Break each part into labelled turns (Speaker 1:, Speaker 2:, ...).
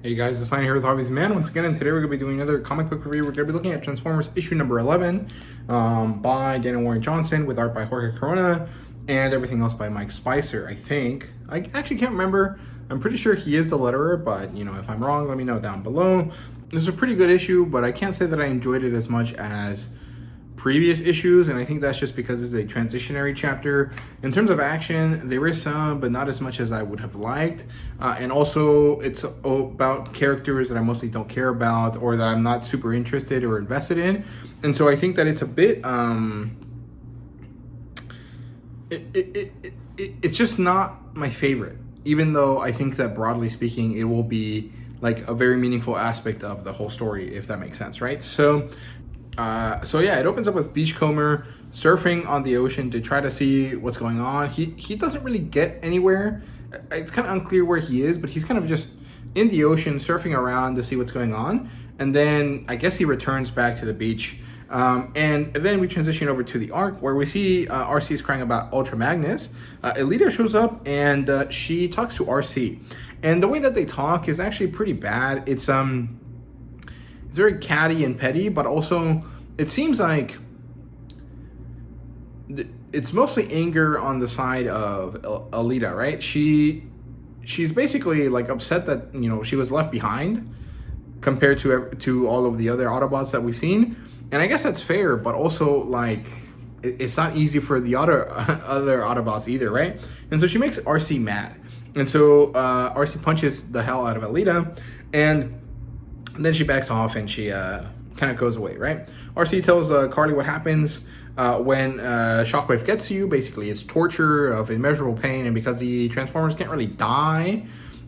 Speaker 1: Hey guys, it's Ryan here with HobbiesofaMan once again, and today we're going to be doing another comic book review. We're going to be looking at Transformers issue number 11 by Daniel Warren Johnson with art by Jorge Corona and everything else by Mike Spicer, I think. I actually can't remember. I'm pretty sure he is the letterer, but you know, if I'm wrong, let me know down below. This is a pretty good issue, but I can't say that I enjoyed it as much as previous issues, and I think that's just because it's a transitionary chapter. In terms of action, there is some, but not as much as I would have liked. And also, it's about characters that I mostly don't care about or that I'm not super interested or invested in. And so I think that it's a bit, it's just not my favorite, even though I think that broadly speaking, it will be like a very meaningful aspect of the whole story, if that makes sense, right? So yeah, it opens up with Beachcomber surfing on the ocean to try to see what's going on. He doesn't really get anywhere. It's kind of unclear where he is, but he's kind of just in the ocean surfing around to see what's going on. And then I guess he returns back to the beach. And then we transition over to the arc where we see RC is crying about Ultra Magnus. Elita shows up and she talks to RC. And the way that they talk is actually pretty bad. It's very catty and petty, but also it seems like it's mostly anger on the side of Elita, right? She's basically like upset that, you know, she was left behind compared to all of the other Autobots that we've seen, and I guess that's fair. But also, like, it's not easy for the other Autobots either, right? And so she makes RC mad, and so RC punches the hell out of Elita, and then she backs off and she kind of goes away, right? RC tells Carly what happens when Shockwave gets you. Basically, it's torture of immeasurable pain, and because the Transformers can't really die,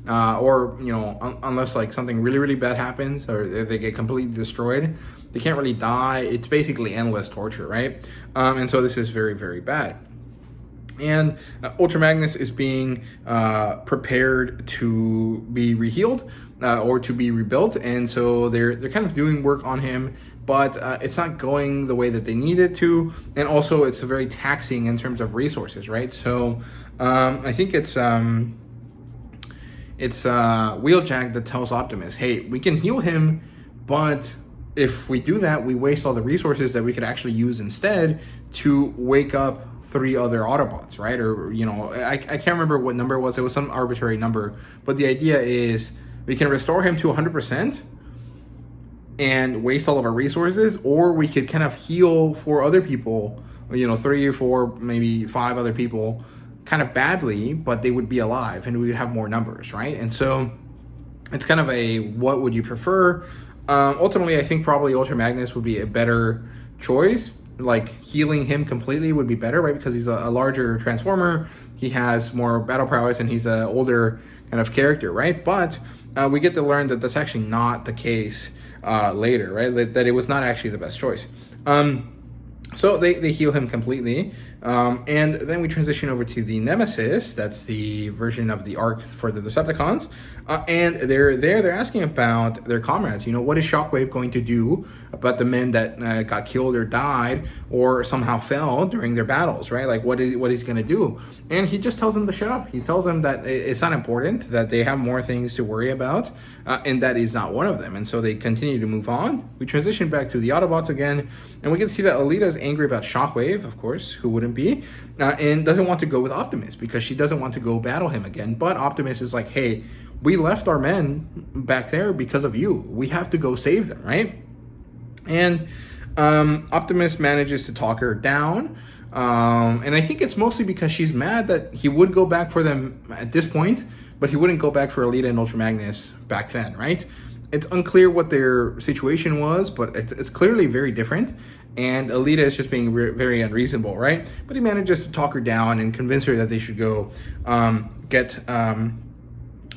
Speaker 1: or, you know, unless like something really, really bad happens or they get completely destroyed, they can't really die. It's basically endless torture, right? And so this is very, very bad. And Ultra Magnus is being prepared to be rehealed or to be rebuilt, and so they're kind of doing work on him, but it's not going the way that they need it to, and also it's very taxing in terms of resources, right? So I think it's Wheeljack that tells Optimus, hey, we can heal him, but if we do that, we waste all the resources that we could actually use instead to wake up 3 other Autobots, right? Or, you know, I can't remember what number it was. It was some arbitrary number. But the idea is we can restore him to 100% and waste all of our resources, or we could kind of heal 4 other people, you know, 3 or 4, maybe 5 other people kind of badly, but they would be alive and we would have more numbers, right? And so it's kind of a what would you prefer? Ultimately, I think probably Ultra Magnus would be a better choice. Like, healing him completely would be better, right? Because he's a larger Transformer, he has more battle prowess, and he's an older kind of character, right? But we get to learn that that's actually not the case later, right? That it was not actually the best choice. So they heal him completely, and then we transition over to the Nemesis. That's the version of the arc for the Decepticons, and they're asking about their comrades. You know, what is Shockwave going to do about the men that got killed or died or somehow fell during their battles, right? Like, what he's going to do? And he just tells them to shut up. He tells them that it's not important, that they have more things to worry about, and that is not one of them. And so they continue to move on. We transition back to the Autobots again, and we can see that Alita is angry about Shockwave, of course, who wouldn't be, and doesn't want to go with Optimus because she doesn't want to go battle him again. But Optimus is like, hey, we left our men back there because of you. We have to go save them, right? And Optimus manages to talk her down, and I think it's mostly because she's mad that he would go back for them at this point, but he wouldn't go back for Elita and Ultra Magnus back then, right? It's unclear what their situation was, but it's clearly very different. And Elita is just being very unreasonable, right? But he manages to talk her down and convince her that they should go get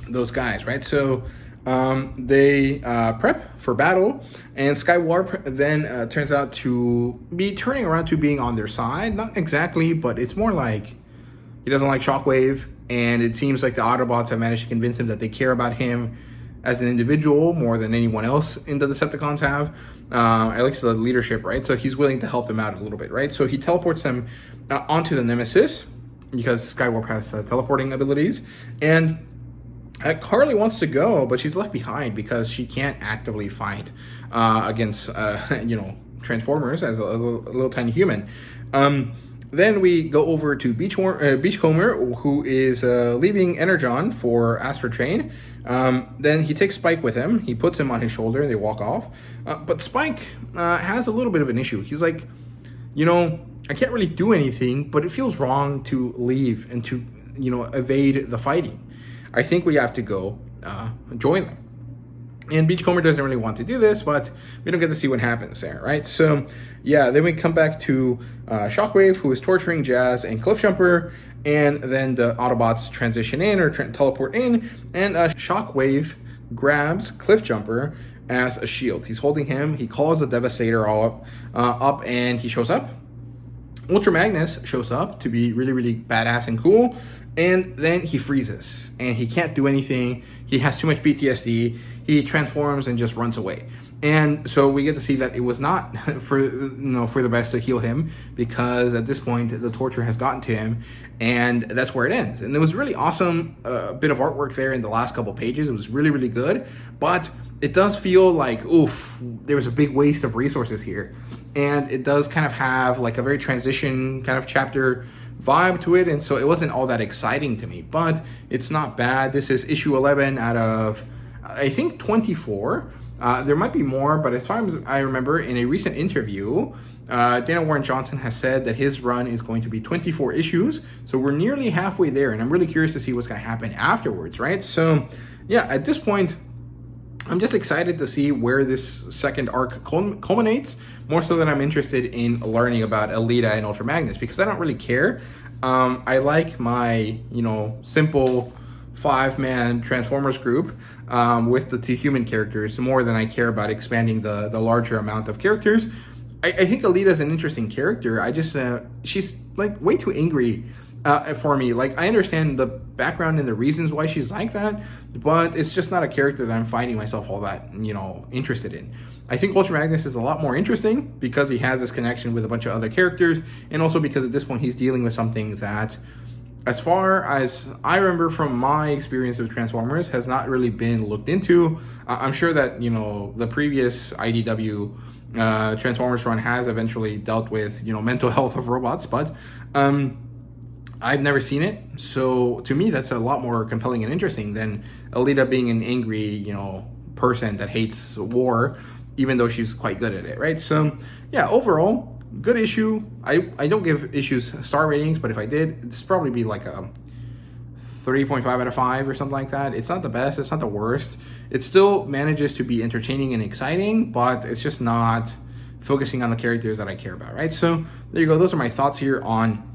Speaker 1: those guys, right? So they prep for battle, and Skywarp then turns out to be turning around to being on their side. Not exactly, but it's more like he doesn't like Shockwave, and it seems like the Autobots have managed to convince him that they care about him as an individual more than anyone else in the Decepticons have, at least the leadership, right? So he's willing to help them out a little bit, right? So he teleports them onto the Nemesis because Skywarp has teleporting abilities, and Carly wants to go, but she's left behind because she can't actively fight against, Transformers as a little tiny human. Then we go over to Beachcomber, who is leaving Energon for Astrotrain. Then he takes Spike with him. He puts him on his shoulder, and they walk off. But Spike has a little bit of an issue. He's like, I can't really do anything, but it feels wrong to leave and to, evade the fighting. I think we have to go join them. And Beachcomber doesn't really want to do this, but we don't get to see what happens there, right? So, yeah, then we come back to Shockwave, who is torturing Jazz and Cliffjumper, and then the Autobots transition in or teleport in, and Shockwave grabs Cliffjumper as a shield. He's holding him. He calls the Devastator all up, and he shows up. Ultra Magnus shows up to be really, really badass and cool, and then he freezes, and he can't do anything. He has too much PTSD. He transforms and just runs away. And so we get to see that it was not for the best to heal him, because at this point the torture has gotten to him, and that's where it ends. And it was really awesome bit of artwork there in the last couple pages. It was really, really good, but it does feel like, oof, there was a big waste of resources here. And it does kind of have like a very transition kind of chapter vibe to it, and so it wasn't all that exciting to me, but it's not bad. This is issue 11 out of, I think, 24. There might be more, but as far as I remember, in a recent interview, Dana Warren Johnson has said that his run is going to be 24 issues, so we're nearly halfway there, and I'm really curious to see what's going to happen afterwards, right? So, yeah, at this point, I'm just excited to see where this second arc culminates, more so than I'm interested in learning about Alita and Ultra Magnus, because I don't really care. I like my, simple 5-man Transformers group with the 2 human characters more than I care about expanding the larger amount of characters. I think Alita's an interesting character. I just, she's like way too angry for me. Like, I understand the background and the reasons why she's like that, but it's just not a character that I'm finding myself all that, interested in. I think Ultra Magnus is a lot more interesting because he has this connection with a bunch of other characters, and also because at this point he's dealing with something that, as far as I remember from my experience with Transformers, has not really been looked into. I'm sure that, the previous IDW Transformers run has eventually dealt with, mental health of robots, but I've never seen it. So to me, that's a lot more compelling and interesting than Alita being an angry, person that hates war, even though she's quite good at it, right? So yeah, overall, good issue. I don't give issues star ratings, but if I did, it's probably be like a 3.5 out of 5 or something like that. It's not the best, it's not the worst. It still manages to be entertaining and exciting, but it's just not focusing on the characters that I care about, right? So there you go. Those are my thoughts here on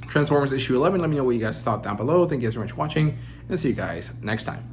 Speaker 1: Transformers issue 11. Let me know what you guys thought down below. Thank you guys very much for watching, and see you guys next time.